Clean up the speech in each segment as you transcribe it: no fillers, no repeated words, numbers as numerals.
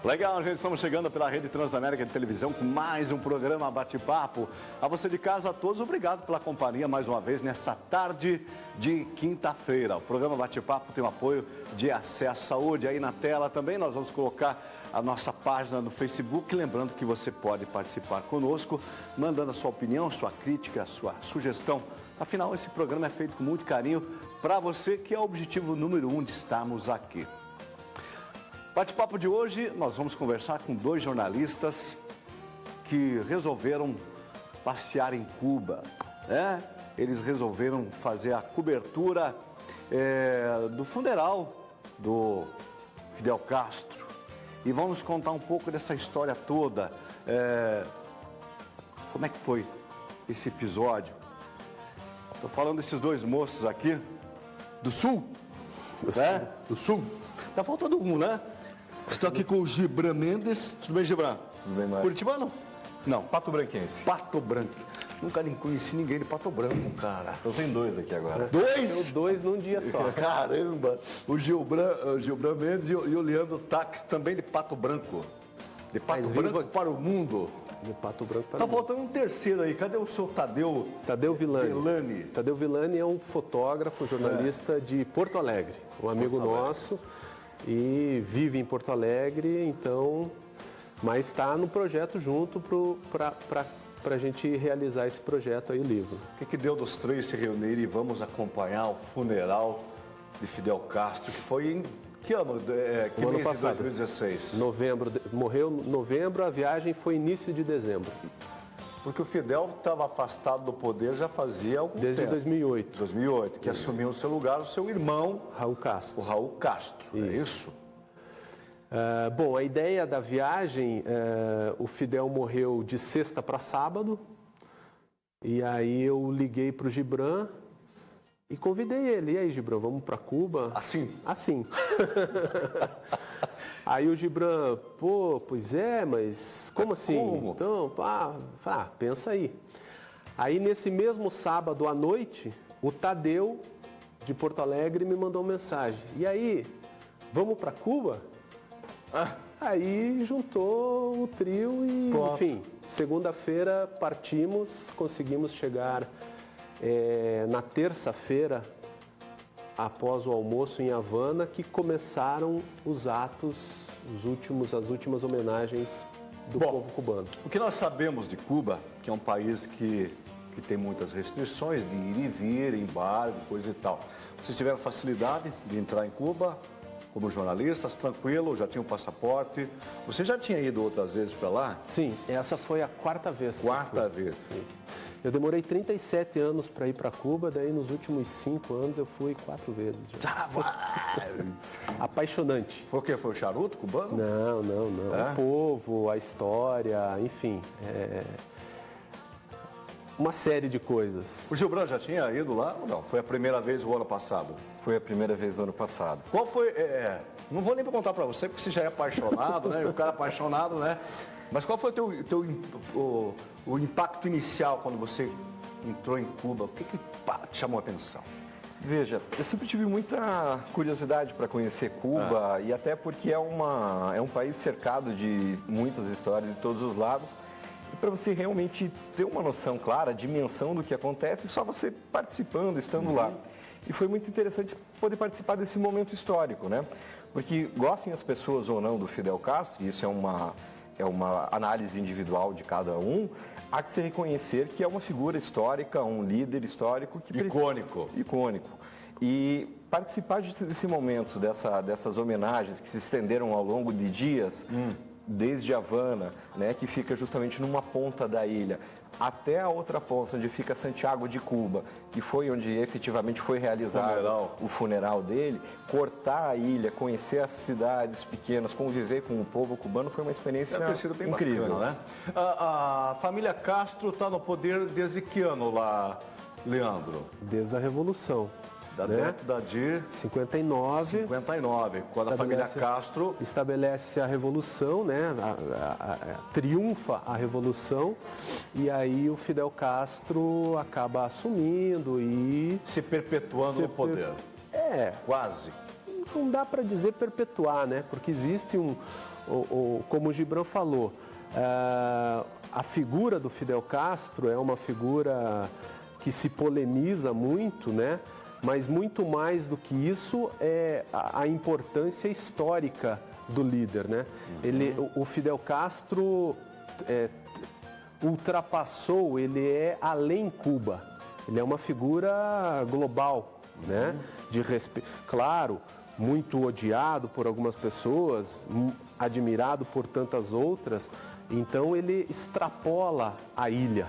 Legal, gente, estamos chegando pela Rede Transamérica de Televisão com mais um programa Bate-Papo. A você de casa, a todos, obrigado pela companhia mais uma vez nesta tarde de quinta-feira. O programa Bate-Papo tem o apoio de Acesso Saúde. Aí na tela também nós vamos colocar a nossa página no Facebook. Lembrando que você pode participar conosco, mandando a sua opinião, sua crítica, a sua sugestão. Afinal, esse programa é feito com muito carinho para você, que é o objetivo número 1 de estarmos aqui. Bate-papo de hoje, nós vamos conversar com dois jornalistas que resolveram passear em Cuba, né? Eles resolveram fazer a cobertura do funeral do Fidel Castro e vão nos contar um pouco dessa história toda. Como é que foi esse episódio? Estou falando desses dois moços aqui, do Sul, né? Do Sul. Tá faltando um, né? Estou aqui com o Gibran Mendes. Tudo bem, Gibran? Tudo bem, Mário? Curitibano? Não. Pato Branquense. Pato Branco. Nunca nem conheci ninguém de Pato Branco, cara. Eu tenho dois aqui agora. Dois? Deu dois num dia só. Caramba! O Gibran Mendes e o Leandro Táxi, também de Pato Branco. De Pato Branco para o mundo. De Pato Branco para Tá o mundo. faltando um terceiro aí. Cadê o seu Tadeu? Tadeu Villani. Villani. Tadeu Villani é um fotógrafo, jornalista de Porto Alegre. Um amigo nosso. E vive em Porto Alegre, então, mas está no projeto junto para a gente realizar esse projeto aí, o livro. O que deu dos três se reunirem e vamos acompanhar o funeral de Fidel Castro, que foi em que ano? Que ano mês passado. de 2016? Novembro, morreu em novembro, a viagem foi início de dezembro. Porque o Fidel estava afastado do poder já fazia algum Desde tempo. 2008. 2008, que assumiu o seu lugar o seu irmão, Raul Castro. o Raul Castro. É isso? Bom, a ideia da viagem, o Fidel morreu de sexta para sábado, e aí eu liguei para o Gibran e convidei ele. E aí, Gibran, vamos para Cuba? Assim? Assim. Aí o Gibran, pois é, mas como assim? Como? Então, pensa aí. Aí nesse mesmo sábado à noite, o Tadeu, de Porto Alegre, me mandou uma mensagem. E aí, vamos para Cuba? Aí juntou o trio e, enfim, segunda-feira partimos, conseguimos chegar na terça-feira, após o almoço em Havana, que começaram os atos, as últimas homenagens do povo cubano. O que nós sabemos de Cuba, que é um país que tem muitas restrições de ir e vir, embargo, coisa e tal. Vocês tiveram facilidade de entrar em Cuba como jornalistas, tranquilo, já tinham passaporte. Você já tinha ido outras vezes para lá? Sim, essa foi a quarta vez. Quarta vez. Isso. Eu demorei 37 anos para ir para Cuba, daí nos últimos 5 anos eu fui 4 vezes. Apaixonante. Foi o quê? Foi o charuto cubano? Não. O povo, a história, enfim. Uma série de coisas. O Gibran já tinha ido lá ou não? Foi a primeira vez o ano passado? Foi a primeira vez no ano passado. Qual foi... não vou nem perguntar para você, porque você já é apaixonado, né? O cara apaixonado, né? Mas qual foi o impacto inicial quando você entrou em Cuba? O que te chamou a atenção? Veja, eu sempre tive muita curiosidade para conhecer Cuba e até porque é um país cercado de muitas histórias de todos os lados. E para você realmente ter uma noção clara, a dimensão do que acontece, só você participando, estando lá. E foi muito interessante poder participar desse momento histórico, né? Porque gostem as pessoas ou não do Fidel Castro, e isso é uma análise individual de cada um, há que se reconhecer que é uma figura histórica, um líder histórico que icônico. E participar desse momento, dessas homenagens que se estenderam ao longo de dias, desde Havana, né, que fica justamente numa ponta da ilha, até a outra ponta, onde fica Santiago de Cuba, que foi onde efetivamente foi realizado o funeral dele, cortar a ilha, conhecer as cidades pequenas, conviver com o povo cubano, foi uma experiência bem incrível. Bacana, né? A família Castro está no poder desde que ano lá, Leandro? Desde a Revolução. Da década de 59, quando a família Castro estabelece a revolução, né? Triunfa a revolução, e aí o Fidel Castro acaba assumindo e se perpetuando no poder. É. Quase. não dá para dizer perpetuar, né? Porque existe como o Gibran falou, a figura do Fidel Castro é uma figura que se polemiza muito, né? Mas muito mais do que isso é a importância histórica do líder, né? O Fidel Castro ultrapassou, ele é além Cuba. Ele é uma figura global, né? De respeito, claro, muito odiado por algumas pessoas, admirado por tantas outras. Então ele extrapola a ilha.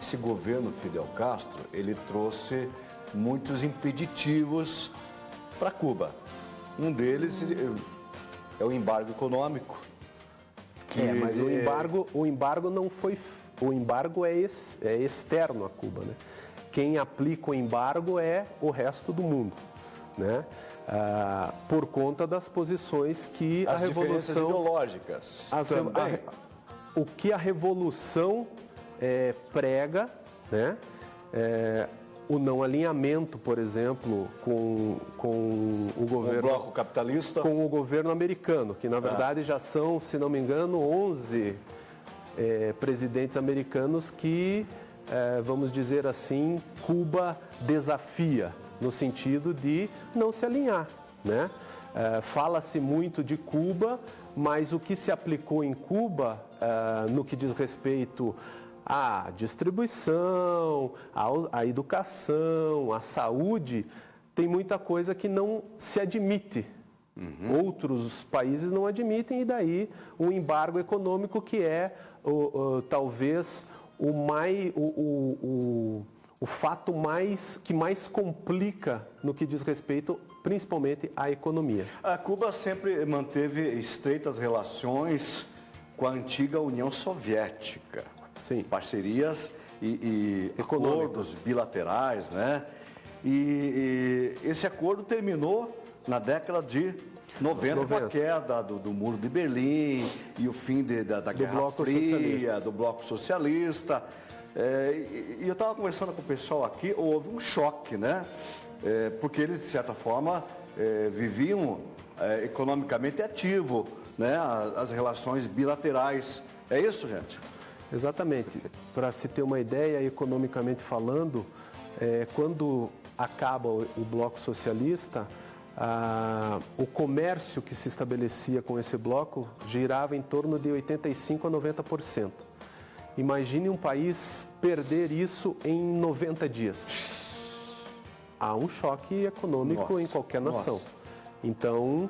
Esse governo Fidel Castro, ele trouxe muitos impeditivos para Cuba. Um deles é o embargo econômico. Mas o embargo não foi. O embargo é externo a Cuba, né? Quem aplica o embargo é o resto do mundo, né? Por conta das posições que as a revolução ideológicas. O que a revolução prega, né? O não alinhamento, por exemplo, com o governo... O bloco capitalista. Com o governo americano, que na verdade já são, se não me engano, 11 presidentes americanos que, vamos dizer assim, Cuba desafia, no sentido de não se alinhar, né? Fala-se muito de Cuba, mas o que se aplicou em Cuba, no que diz respeito à distribuição, à educação, à saúde, tem muita coisa que não se admite. Outros países não admitem, e daí o embargo econômico, que é talvez o fato que mais complica no que diz respeito principalmente à economia. A Cuba sempre manteve estreitas relações com a antiga União Soviética. Sim. Parcerias e acordos bilaterais, né? E esse acordo terminou na década de 90. Com a queda do Muro de Berlim e o fim da Guerra Fria, do Bloco Socialista. E eu estava conversando com o pessoal aqui, houve um choque, né? Porque eles, de certa forma, viviam economicamente ativo, né? As relações bilaterais. É isso, gente? Exatamente. Para se ter uma ideia, economicamente falando, quando acaba o Bloco Socialista, o comércio que se estabelecia com esse bloco girava em torno de 85% a 90%. Imagine um país perder isso em 90 dias. Há um choque econômico em qualquer nação. Então,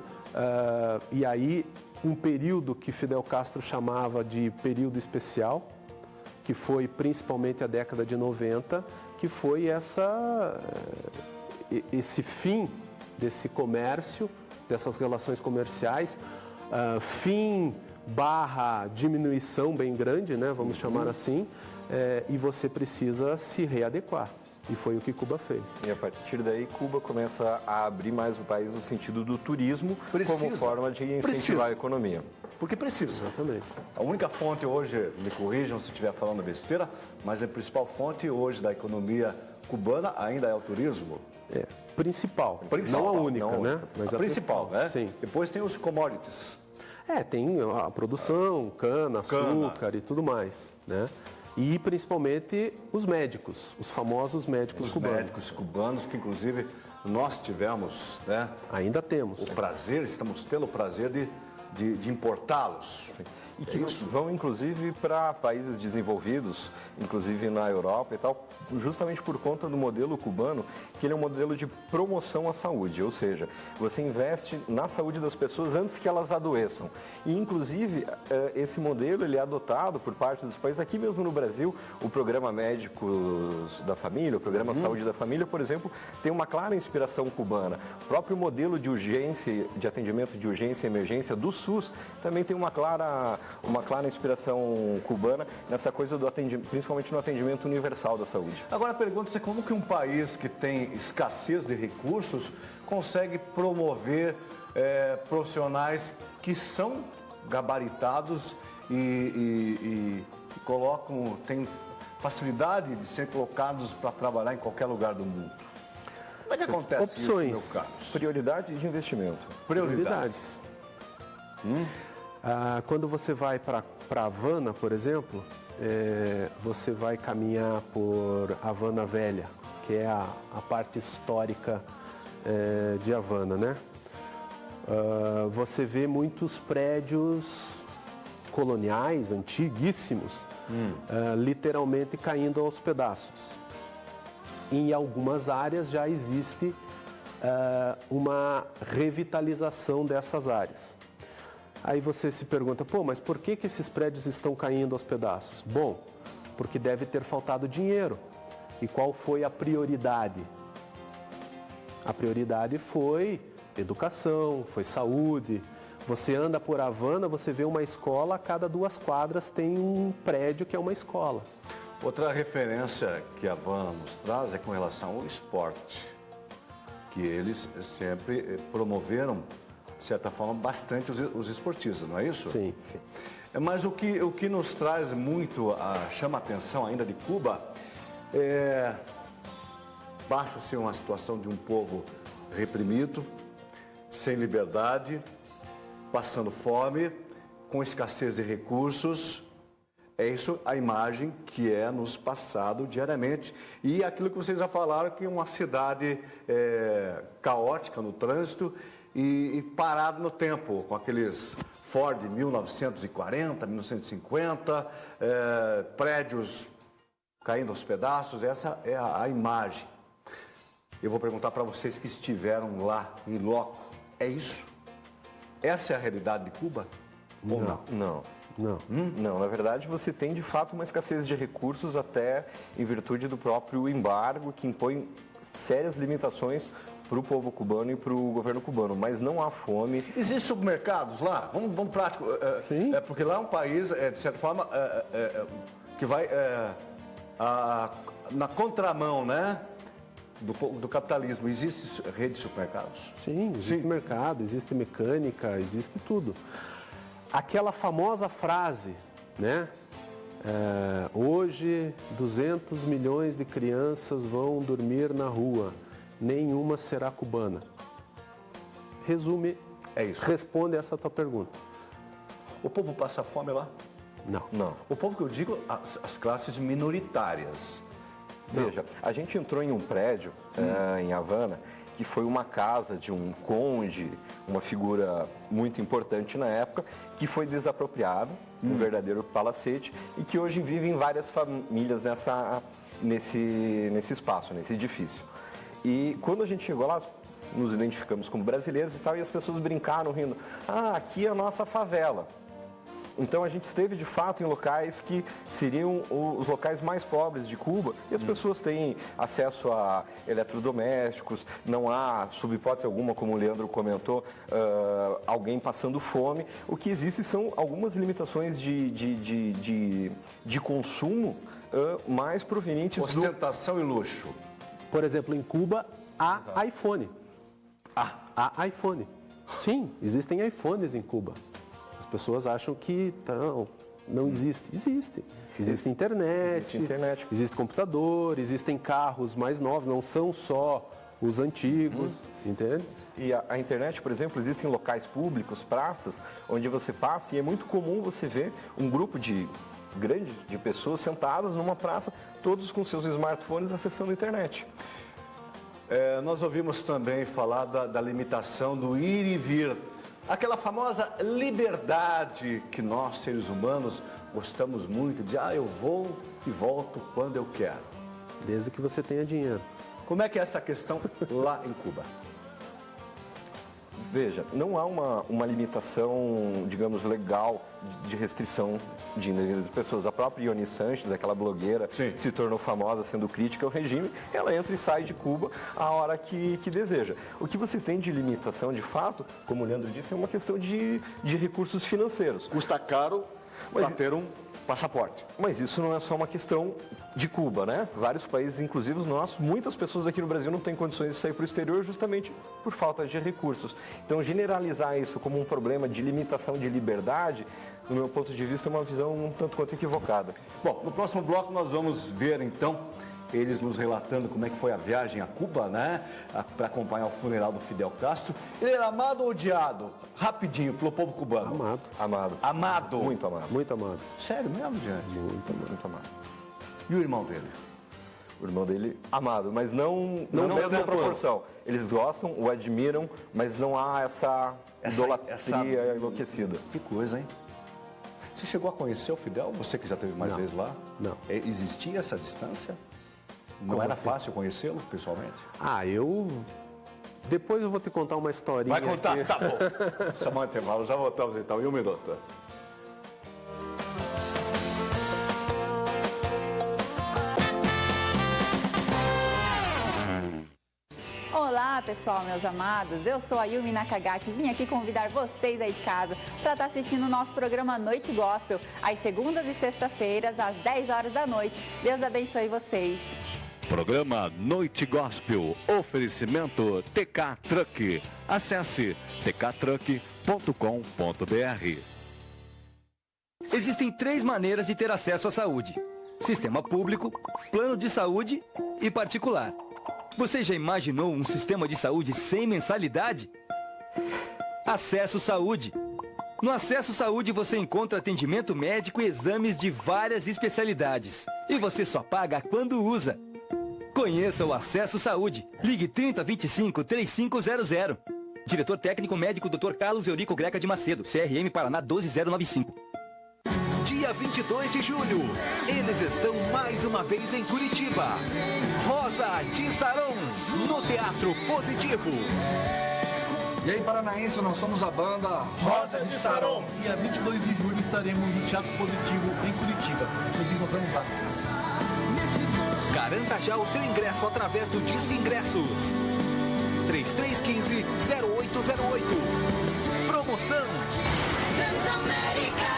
e aí um período que Fidel Castro chamava de período especial, que foi principalmente a década de 90, que foi esse fim desse comércio, dessas relações comerciais, diminuição bem grande, né, vamos chamar assim, e você precisa se readequar. E foi o que Cuba fez. E a partir daí, Cuba começa a abrir mais o país no sentido do turismo, como forma de incentivar a economia. Porque precisa. Exatamente. A única fonte hoje, me corrijam se estiver falando besteira, mas a principal fonte hoje da economia cubana ainda é o turismo. Principal. Não a única, né? Mas a principal, né? Sim. Depois tem os commodities. Tem a produção, cana, açúcar e tudo mais, né? E principalmente os médicos, os famosos médicos cubanos. Os médicos cubanos, que inclusive nós tivemos, né? Ainda temos. Estamos tendo o prazer de importá-los. E que vão inclusive para países desenvolvidos, inclusive na Europa e tal, justamente por conta do modelo cubano, que ele é um modelo de promoção à saúde, ou seja, você investe na saúde das pessoas antes que elas adoeçam. E inclusive esse modelo ele é adotado por parte dos países, aqui mesmo no Brasil, o Programa Médicos da Família, o Programa Saúde da Família, por exemplo, tem uma clara inspiração cubana. O próprio modelo de urgência, de atendimento de urgência e emergência do SUS, também tem uma clara inspiração cubana nessa coisa do atendimento, principalmente no atendimento universal da saúde. Agora pergunta-se como que um país que tem escassez de recursos consegue promover profissionais que são gabaritados e têm facilidade de ser colocados para trabalhar em qualquer lugar do mundo. Como é que acontece Opções. isso, meu Carlos? Prioridade de investimento. Prioridades. Quando você vai para Havana, por exemplo, você vai caminhar por Havana Velha, que é a parte histórica de Havana, né? Você vê muitos prédios coloniais, antiguíssimos, literalmente caindo aos pedaços. Em algumas áreas já existe uma revitalização dessas áreas. Aí você se pergunta, pô, mas por que esses prédios estão caindo aos pedaços? Bom, porque deve ter faltado dinheiro. E qual foi a prioridade? A prioridade foi educação, foi saúde. Você anda por Havana, você vê uma escola, a cada 2 quadras tem um prédio que é uma escola. Outra referência que a Havana nos traz é com relação ao esporte, que eles sempre promoveram, de certa forma, bastante os esportistas, não é isso? Sim, sim. Mas o que nos traz muito, chama a atenção ainda de Cuba, passa a ser uma situação de um povo reprimido, sem liberdade, passando fome, com escassez de recursos. É isso a imagem que é nos passado diariamente. E aquilo que vocês já falaram, que é uma cidade caótica no trânsito e parada no tempo, com aqueles Ford 1940, 1950, prédios caindo aos pedaços. Essa é a imagem. Eu vou perguntar para vocês que estiveram lá, em loco, é isso? Essa é a realidade de Cuba? Ou não? Não. Não. Não, na verdade você tem de fato uma escassez de recursos até em virtude do próprio embargo que impõe sérias limitações para o povo cubano e para o governo cubano, mas não há fome. Existem supermercados lá? Vamos prático. Sim. Porque lá é um país, de certa forma, que vai na contramão, né? Do capitalismo. Existe rede de supermercados? Sim, existe mercado, existe mecânica, existe tudo. Aquela famosa frase, né? Hoje 200 milhões de crianças vão dormir na rua, nenhuma será cubana. Resume, É isso. responde essa tua pergunta. O povo passa fome lá? Não. Não. O povo que eu digo, as classes minoritárias. Veja, a gente entrou em um prédio em Havana que foi uma casa de um conde, uma figura muito importante na época, que foi desapropriado, um verdadeiro palacete, e que hoje vivem várias famílias nesse espaço, nesse edifício. E quando a gente chegou lá, nos identificamos como brasileiros e tal, e as pessoas brincaram, rindo, aqui é a nossa favela. Então a gente esteve de fato em locais que seriam os locais mais pobres de Cuba e as pessoas têm acesso a eletrodomésticos, não há, sob hipótese alguma, como o Leandro comentou, alguém passando fome. O que existe são algumas limitações de consumo mais provenientes Ostentação e luxo. Por exemplo, em Cuba há iPhone. Há iPhone. Sim, existem iPhones em Cuba. As pessoas acham que não existe. Existe. Existe internet, existe computador, existem carros mais novos, não são só os antigos, entende? E a internet, por exemplo, existem locais públicos, praças, onde você passa e é muito comum você ver um grupo grande de pessoas sentadas numa praça, todos com seus smartphones acessando a internet. Nós ouvimos também falar da limitação do ir e vir. Aquela famosa liberdade que nós, seres humanos, gostamos muito de eu vou e volto quando eu quero. Desde que você tenha dinheiro. Como é que é essa questão lá em Cuba? Veja, não há uma limitação, digamos, legal de restrição de indivíduos de pessoas. A própria Ione Sanches, aquela blogueira que se tornou famosa sendo crítica ao regime, ela entra e sai de Cuba a hora que deseja. O que você tem de limitação, de fato, como o Leandro disse, é uma questão de recursos financeiros. Custa caro para ter um passaporte. Mas isso não é só uma questão de Cuba, né? Vários países, inclusive os nossos, muitas pessoas aqui no Brasil não têm condições de sair para o exterior justamente por falta de recursos. Então, generalizar isso como um problema de limitação de liberdade, no meu ponto de vista, é uma visão um tanto quanto equivocada. Bom, no próximo bloco nós vamos ver, então, eles nos relatando como é que foi a viagem a Cuba, né? Para acompanhar o funeral do Fidel Castro. Ele era amado ou odiado? Rapidinho, pelo povo cubano. Amado. Amado. Amado. Muito amado. Muito amado. Sério mesmo, gente? Muito amado. E o irmão dele? O irmão dele, amado, mas não mesma mesma proporção. Eles gostam, o admiram, mas não há essa idolatria enlouquecida. Que coisa, hein? Você chegou a conhecer o Fidel? Você que já esteve mais vezes lá? Não. Existia essa distância? Não Como era assim? fácil conhecê-lo pessoalmente? Depois eu vou te contar uma historinha. Vai contar? aqui. Tá bom. Chamar um intervalo, já voltamos então, em 1 minuto. Olá pessoal, meus amados, eu sou a Yumi Nakagaki e vim aqui convidar vocês aí de casa para estar assistindo o nosso programa Noite Gospel, às segundas e sextas-feiras, às 10 horas da noite. Deus abençoe vocês. Programa Noite Gospel, oferecimento TK Truck. Acesse tktruck.com.br. Existem 3 maneiras de ter acesso à saúde: sistema público, plano de saúde e particular. Você já imaginou um sistema de saúde sem mensalidade? Acesso Saúde. No Acesso Saúde você encontra atendimento médico e exames de várias especialidades. E você só paga quando usa. Conheça o Acesso Saúde. Ligue 3025 3500. Diretor técnico médico Dr. Carlos Eurico Greca de Macedo, CRM Paraná 12095. Dia 22 de julho, eles estão mais uma vez em Curitiba. Rosa de Saron, no Teatro Positivo. E aí, paranaense, nós somos a banda Rosa de Saron. Dia 22 de julho estaremos no Teatro Positivo em Curitiba. Nos encontramos lá. Garanta já o seu ingresso através do Disque Ingressos. 3315-0808. Promoção Transamérica.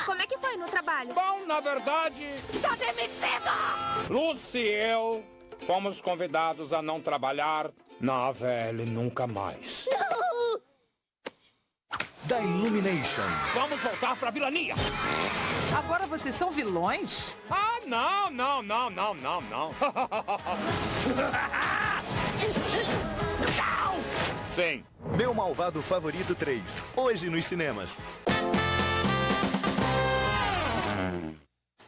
Como é que foi no trabalho? Bom, na verdade... Tá demitido! Lucy e eu fomos convidados a não trabalhar na AVL nunca mais. Não! da Illumination. Vamos voltar pra vilania. Agora vocês são vilões? Ah, não. Sim. Meu Malvado Favorito 3, hoje nos cinemas.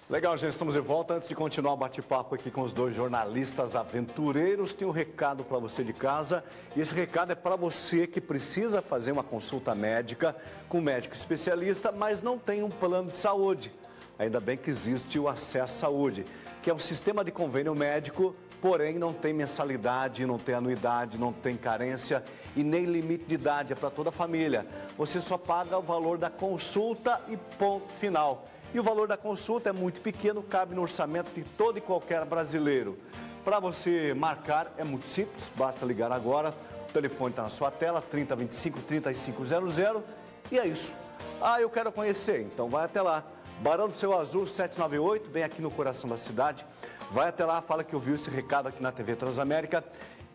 Legal, gente, estamos de volta. Antes de continuar o bate-papo aqui com os dois jornalistas aventureiros, tem um recado para você de casa. E esse recado é para você que precisa fazer uma consulta médica com um médico especialista, mas não tem um plano de saúde. Ainda bem que existe o Acesso Saúde, que é um sistema de convênio médico, porém não tem mensalidade, não tem anuidade, não tem carência e nem limite de idade, é para toda a família. Você só paga o valor da consulta e ponto final. E o valor da consulta é muito pequeno, cabe no orçamento de todo e qualquer brasileiro. Para você marcar é muito simples, basta ligar agora. O telefone está na sua tela, 3025-3500 e é isso. Ah, eu quero conhecer, então vai até lá. Barão do Seu Azul 798, bem aqui no coração da cidade. Vai até lá, fala que ouviu esse recado aqui na TV Transamérica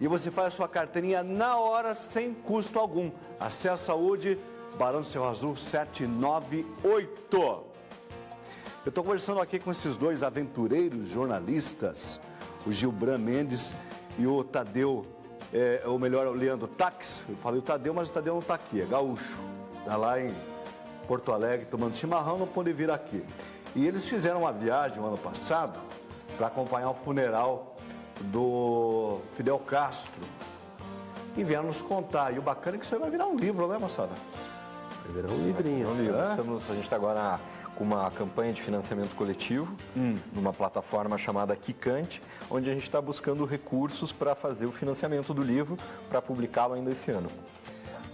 e você faz a sua carteirinha na hora, sem custo algum. Acesso Saúde, Barão do Seu Azul 798. Eu estou conversando aqui com esses dois aventureiros jornalistas, o Gilbran Mendes e o Tadeu, ou melhor, o Leandro Tax. Eu falei o Tadeu, mas o Tadeu não está aqui, é gaúcho. Está lá em Porto Alegre tomando chimarrão, não pôde vir aqui. E eles fizeram uma viagem no ano passado para acompanhar o funeral do Fidel Castro. E vieram nos contar. E o bacana é que isso aí vai virar um livro, né, moçada? Vai virar um livrinho. A gente está agora com uma campanha de financiamento coletivo, numa plataforma chamada Kikante, onde a gente está buscando recursos para fazer o financiamento do livro, para publicá-lo ainda esse ano.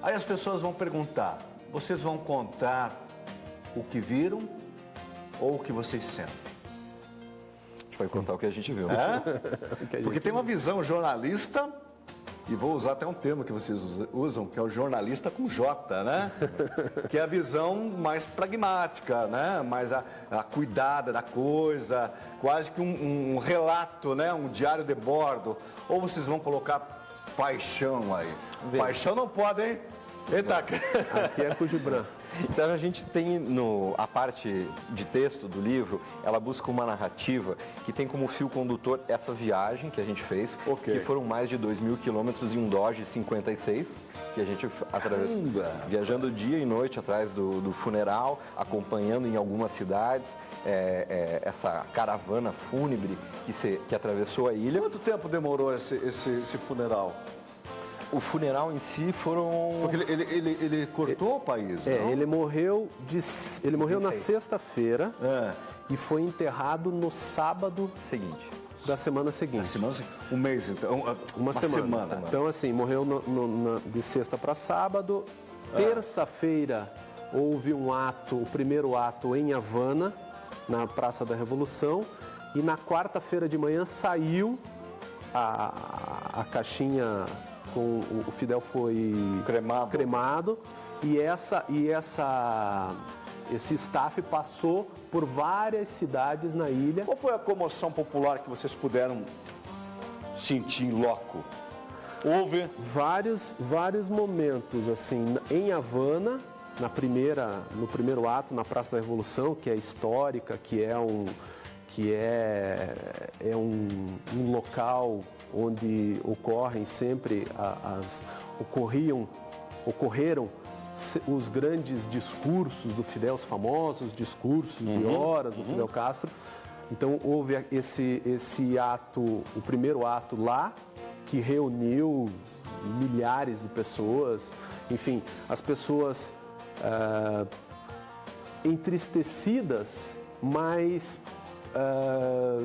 Aí as pessoas vão perguntar, vocês vão contar o que viram ou o que vocês sentem? A gente vai contar o que a gente viu. Porque tem uma visão jornalista, e vou usar até um termo que vocês usam, que é o jornalista com J, né? Que é a visão mais pragmática, né? Mais a cuidada da coisa, quase que um relato, né? Um diário de bordo. Ou vocês vão colocar paixão aí? Paixão não pode, hein? Eita. Aqui é com o Gibran. Então a gente tem a parte de texto do livro, ela busca uma narrativa que tem como fio condutor essa viagem que a gente fez, que foram mais de 2.000 quilômetros em um Dodge 56, que a gente viajando dia e noite atrás do funeral, acompanhando em algumas cidades essa caravana fúnebre que atravessou a ilha. Quanto tempo demorou esse funeral? O funeral em si foram... Porque ele cortou o país, não? Ele morreu na sexta-feira e foi enterrado no sábado da semana seguinte. Um mês, então? Uma semana. Então, assim, morreu de sexta para sábado. Terça-feira houve o primeiro ato em Havana, na Praça da Revolução. E na quarta-feira de manhã saiu a caixinha... o Fidel foi cremado e esse staff passou por várias cidades na ilha. Qual foi a comoção popular que vocês puderam sentir em loco? Houve vários momentos, assim, em Havana, no primeiro ato, na Praça da Revolução, que é histórica, que é um local onde ocorreram os grandes discursos do Fidel, os famosos discursos de horas do Fidel Castro. Então houve esse ato, o primeiro ato lá, que reuniu milhares de pessoas, enfim, as pessoas entristecidas, mas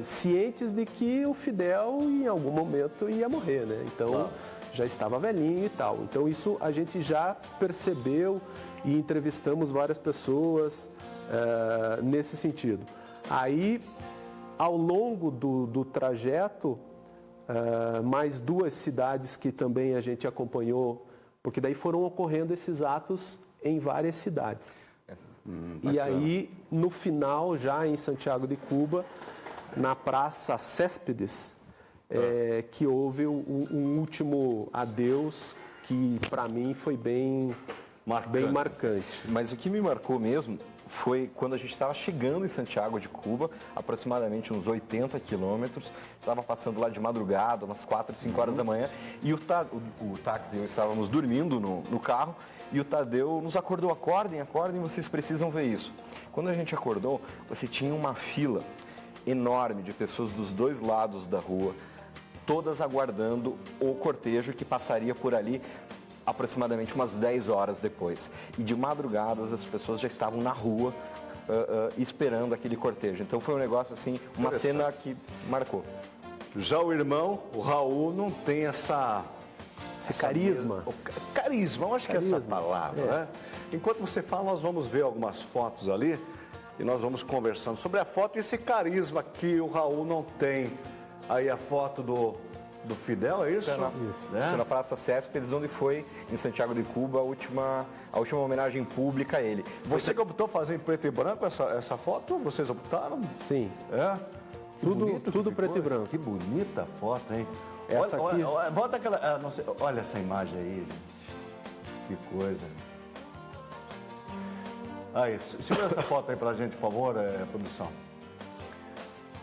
cientes de que o Fidel em algum momento ia morrer, né? Então já estava velhinho e tal. Então isso a gente já percebeu e entrevistamos várias pessoas nesse sentido. Aí, ao longo do trajeto, mais duas cidades que também a gente acompanhou, porque daí foram ocorrendo esses atos em várias cidades. E aí, no final, já em Santiago de Cuba, na Praça Céspedes, que houve um último adeus que, para mim, foi bem marcante. Mas o que me marcou mesmo foi quando a gente estava chegando em Santiago de Cuba, aproximadamente uns 80 quilômetros, estava passando lá de madrugada, umas 4, 5 horas da manhã, e o táxi e eu estávamos dormindo no carro, e o Tadeu nos acordou: acordem, vocês precisam ver isso. Quando a gente acordou, você tinha uma fila enorme de pessoas dos dois lados da rua, todas aguardando o cortejo que passaria por ali aproximadamente umas 10 horas depois. E de madrugada as pessoas já estavam na rua esperando aquele cortejo. Então foi um negócio assim, uma cena que marcou. Já o irmão, o Raul, não tem esse carisma. Carisma, eu acho que é essa palavra, né? Enquanto você fala, nós vamos ver algumas fotos ali e nós vamos conversando sobre a foto e esse carisma que o Raul não tem. Aí a foto do Fidel, é isso? Isso. Na Praça Céspedes, onde foi, em Santiago de Cuba, a última homenagem pública a ele. Você que optou fazer em preto e branco essa foto? Vocês optaram? Sim. Tudo preto e branco. Que bonita foto, hein? Essa aqui... Volta aquela... não sei, olha essa imagem aí, gente. Que coisa. Aí, segura essa foto aí pra gente, por favor, produção.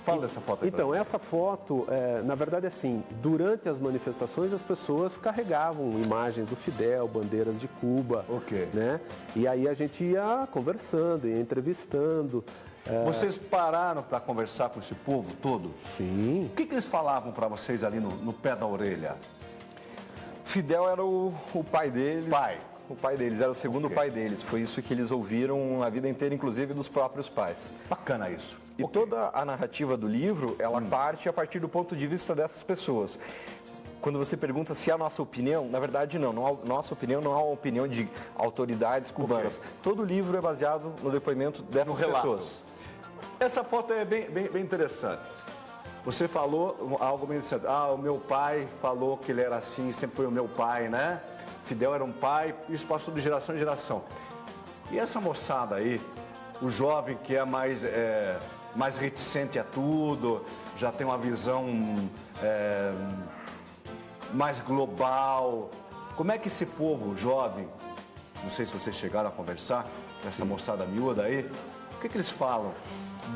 Fala dessa foto aí. Então, essa foto, na verdade, assim, durante as manifestações as pessoas carregavam imagens do Fidel, bandeiras de Cuba, né? E aí a gente ia conversando, ia entrevistando. Vocês pararam para conversar com esse povo todo? Sim. O que eles falavam para vocês ali no pé da orelha? Fidel era o pai deles. O pai deles, era o segundo pai deles. Foi isso que eles ouviram a vida inteira, inclusive dos próprios pais. Bacana isso. E toda a narrativa do livro, ela parte a partir do ponto de vista dessas pessoas. Quando você pergunta se é a nossa opinião, na verdade não. Nossa opinião não é uma opinião de autoridades cubanas. Todo o livro é baseado no depoimento dessas pessoas. Essa foto é bem interessante. Você falou algo bem interessante. O meu pai falou que ele era assim, sempre foi o meu pai, né? Fidel era um pai, isso passou de geração em geração. E essa moçada aí, o jovem que é mais reticente a tudo, já tem uma visão mais global. Como é que esse povo jovem não sei se vocês chegaram a conversar com essa moçada miúda aí, o que eles falam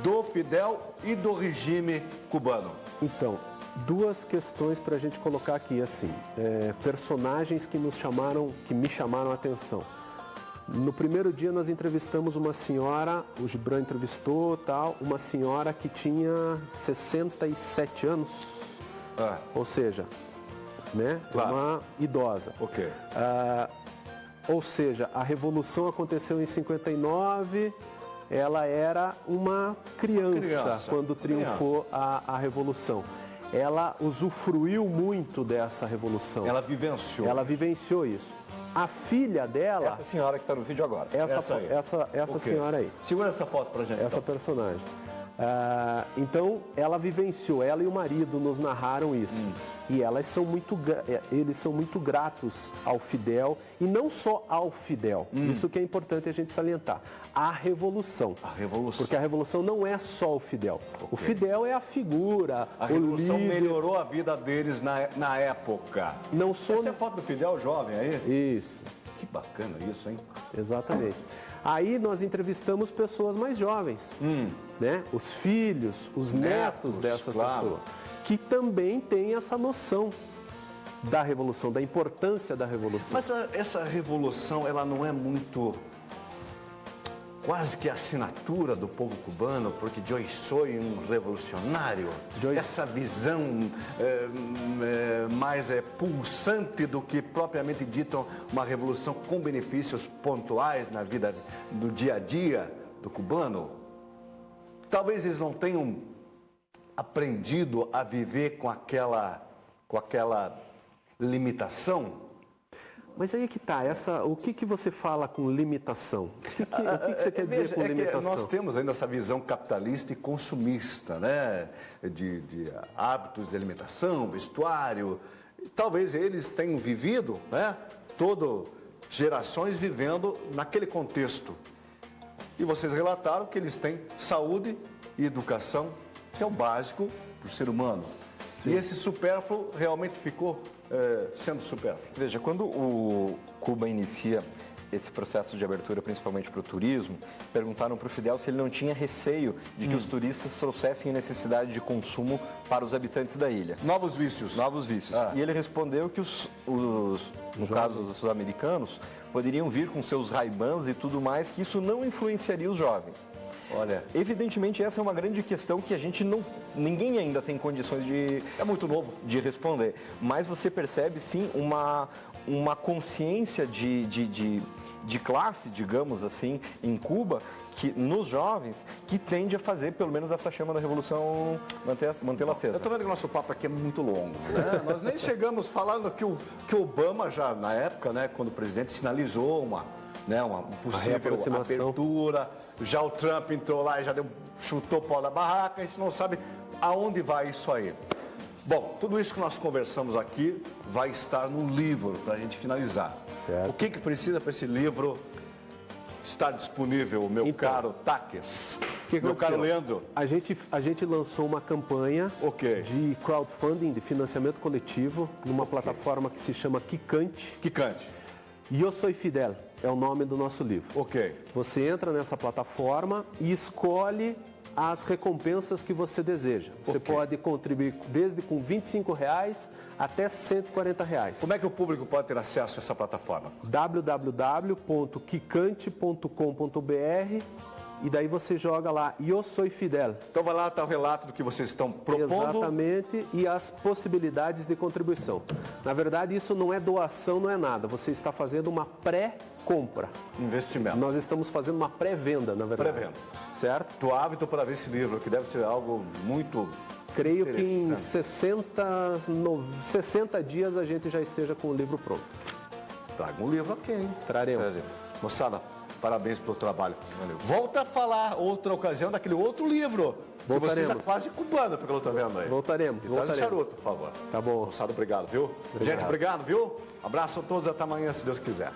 do Fidel e do regime cubano? Então, duas questões para a gente colocar aqui, assim, personagens que me chamaram a atenção. No primeiro dia nós entrevistamos uma senhora, o Gibran entrevistou, uma senhora que tinha 67 anos, ou seja, né, claro, uma idosa. Ok. Ou seja, a Revolução aconteceu em 59, ela era uma criança quando triunfou a Revolução. Ela usufruiu muito dessa Revolução. Ela vivenciou. Ela vivenciou isso. A filha dela... Essa senhora que está no vídeo agora. Essa senhora aí. Segura essa foto pra gente. Essa personagem. Então, ela vivenciou, ela e o marido nos narraram isso. E eles são muito gratos ao Fidel, e não só ao Fidel, isso que é importante a gente salientar, a Revolução. A Revolução. Porque a Revolução não é só o Fidel. Okay. O Fidel é a figura, a Revolução melhorou a vida deles na época. Não só... Essa é a foto do Fidel jovem aí? Isso. Que bacana isso, hein? Exatamente. Aí nós entrevistamos pessoas mais jovens, né? Os filhos, os netos dessa pessoa, que também têm essa noção da Revolução, da importância da Revolução. Mas essa Revolução, ela não é muito, quase que a assinatura do povo cubano, porque eu sou um revolucionário. Essa visão mais pulsante do que propriamente dito uma revolução com benefícios pontuais na vida do dia a dia do cubano. Talvez eles não tenham aprendido a viver com aquela limitação. Mas aí que está, o que você fala com limitação? O que você quer dizer com limitação? Nós temos ainda essa visão capitalista e consumista, né? De hábitos de alimentação, vestuário. Talvez eles tenham vivido, né? Gerações vivendo naquele contexto. E vocês relataram que eles têm saúde e educação, que é o básico para o ser humano. Sim. E esse supérfluo realmente ficou sendo supérfluo. Veja, quando o Cuba inicia esse processo de abertura, principalmente para o turismo, perguntaram para o Fidel se ele não tinha receio de que os turistas trouxessem necessidade de consumo para os habitantes da ilha. Novos vícios. Novos vícios. E ele respondeu que no caso dos americanos, poderiam vir com seus Ray-Bans e tudo mais, que isso não influenciaria os jovens. Olha, evidentemente essa é uma grande questão que ninguém ainda tem condições de... É muito novo. De responder. Mas você percebe sim uma consciência de classe, digamos assim, em Cuba, que nos jovens, que tende a fazer pelo menos essa chama da revolução mantê-la acesa. Eu estou vendo que o nosso papo aqui é muito longo, né? Nós nem chegamos falando que o Obama já, na época, né, quando o presidente sinalizou uma possível abertura, já o Trump entrou lá e já chutou o pau da barraca, a gente não sabe aonde vai isso aí. Bom, tudo isso que nós conversamos aqui vai estar no livro, para a gente finalizar. Certo. O que precisa para esse livro estar disponível, meu caro Taques? Meu caro Leandro? A gente lançou uma campanha de crowdfunding, de financiamento coletivo, numa plataforma que se chama Quicante. Quicante. E Eu Sou Fidel é o nome do nosso livro. Ok. Você entra nessa plataforma e escolhe as recompensas que você deseja. Você pode contribuir desde com R$25 até R$140. Como é que o público pode ter acesso a essa plataforma? www.quicante.com.br e daí você joga lá, Eu Sou Fidel. Então vai lá, está o relato do que vocês estão propondo. Exatamente, e as possibilidades de contribuição. Na verdade, isso não é doação, não é nada. Você está fazendo uma pré-compra. Investimento. Nós estamos fazendo uma pré-venda, na verdade. Pré-venda. Certo? Estou ávido para ver esse livro, que deve ser algo muito... Creio que em 60 dias a gente já esteja com o livro pronto. Traga um livro aqui, hein? Traremos. Moçada, parabéns pelo trabalho. Valeu. Volta a falar outra ocasião daquele outro livro. Voltaremos. Que você já quase cubano, pelo que eu estou vendo aí. Voltaremos. Traz o charuto, por favor. Tá bom. Moçada, obrigado, viu? Gente, obrigado, viu? Abraço a todos, até amanhã, se Deus quiser.